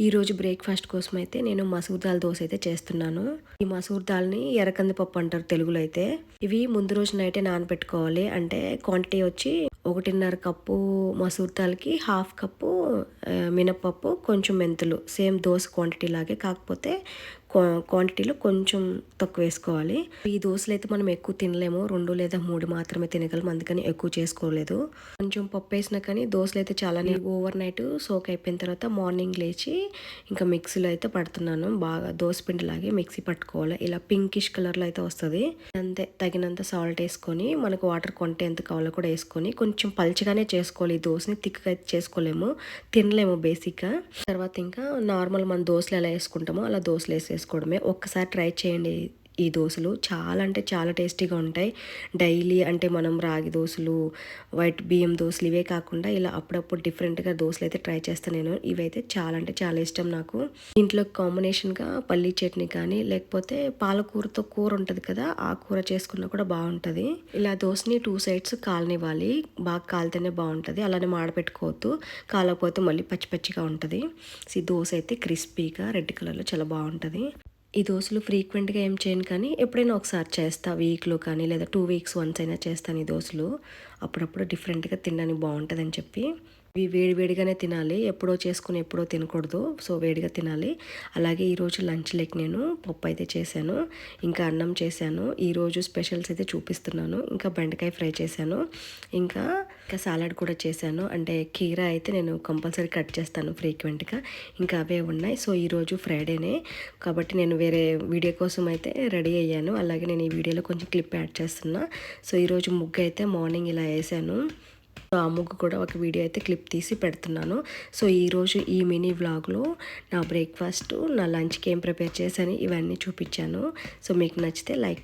ఈరోజు బ్రేక్ఫాస్ట్ కోసం అయితే నేను మసూర్ దాల్ దోశ అయితే చేస్తున్నాను. ఈ మసూర్ దాల్ని ఎర్రకంది పప్పు అంటారు తెలుగులో అయితే. ఇవి ముందు రోజు నైటే నానబెట్టుకోవాలి. అంటే క్వాంటిటీ వచ్చి 1.5 కప్పు మసూర్ దాల్కి హాఫ్ కప్పు మినప్పప్పు, కొంచెం మెంతులు, సేమ్ దోశ క్వాంటిటీ లాగే, కాకపోతే క్వాంటిటీలో కొంచెం తక్కువ వేసుకోవాలి. ఈ దోశలు అయితే మనం ఎక్కువ తినలేము, 2 లేదా 3 మాత్రమే తినగలం, అందుకని ఎక్కువ చేసుకోలేదు. కొంచెం పప్పు వేసినా కానీ దోశలు అయితే చాలా ఓవర్ నైట్ సోక్ అయిపోయిన తర్వాత మార్నింగ్ లేచి ఇంకా మిక్సీలో అయితే పడుతున్నాను. బాగా దోశ పిండిలాగే మిక్సీ పట్టుకోవాలి. ఇలా పింకిష్ కలర్లో అయితే వస్తుంది. అంతే, తగినంత సాల్ట్ వేసుకొని మనకు వాటర్ కొంటే ఎంత కావాలో కూడా వేసుకొని కొంచెం పల్చగానే చేసుకోవాలి. ఈ దోశని థిక్గా అయితే చేసుకోలేము, తినలేము బేసిక్గా. తర్వాత ఇంకా నార్మల్ మన దోశలు ఎలా వేసుకుంటామో అలా దోశలు వేసేసుకోవడమే. ఒక్కసారి ట్రై చేయండి. ఈ దోశలు చాలా అంటే చాలా టేస్టీగా ఉంటాయి. డైలీ అంటే మనం రాగి దోశలు, వైట్ బియ్యం దోశలు ఇవే కాకుండా ఇలా అప్పుడప్పుడు డిఫరెంట్గా దోశలు అయితే ట్రై చేస్తాను నేను. ఇవైతే చాలా అంటే చాలా ఇష్టం నాకు. ఇంట్లో కాంబినేషన్గా పల్లీ చట్నీ కానీ లేకపోతే పాలకూరతో కూర ఉంటుంది కదా, ఆ కూర చేసుకున్నా కూడా బాగుంటుంది. ఇలా దోశని 2 సైడ్స్ కాలనివ్వాలి. బాగా కాలితేనే బాగుంటుంది, అలానే మాడపెట్టుకోవద్దు, కాలకపోతే మళ్ళీ పచ్చి పచ్చిగా ఉంటుంది. ఈ దోశ అయితే క్రిస్పీగా రెడ్ కలర్లో చాలా బాగుంటుంది. ఈ దోశలు ఫ్రీక్వెంట్గా ఏం చేయను కానీ ఎప్పుడైనా ఒకసారి చేస్తా, వీక్లో కానీ లేదా 2 వీక్స్ వన్స్ అయినా చేస్తాను ఈ దోశలు. అప్పుడప్పుడు డిఫరెంట్గా తినడానికి బాగుంటుందని చెప్పి. ఇవి వేడి వేడిగానే తినాలి, ఎప్పుడో చేసుకుని ఎప్పుడో తినకూడదు, సో వేడిగా తినాలి. అలాగే ఈరోజు లంచ్లోకి నేను పప్పు అయితే చేశాను, ఇంకా అన్నం చేశాను. ఈరోజు స్పెషల్స్ అయితే చూపిస్తున్నాను. ఇంకా బెండకాయ ఫ్రై చేశాను, ఇంకా సాలడ్ కూడా చేశాను. అంటే కీరా అయితే నేను కంపల్సరీ కట్ చేస్తాను ఫ్రీక్వెంట్గా, ఇంకా అవే ఉన్నాయి. సో ఈరోజు ఫ్రైడేనే కాబట్టి నేను వేరే వీడియో కోసం అయితే రెడీ అయ్యాను. అలాగే నేను ఈ వీడియోలో కొంచెం క్లిప్ యాడ్ చేస్తున్నా. సో ఈరోజు ముగ్గు అయితే మార్నింగ్ ఇలా వేసాను. సో ఆ ముగ్గు కూడా ఒక వీడియో అయితే క్లిప్ తీసి పెడుతున్నాను. సో ఈరోజు ఈ మినీ వ్లాగ్లో నా బ్రేక్ఫాస్ట్, నా లంచ్కి ఏం ప్రిపేర్ చేశాను ఇవన్నీ చూపించాను. సో మీకు నచ్చితే లైక్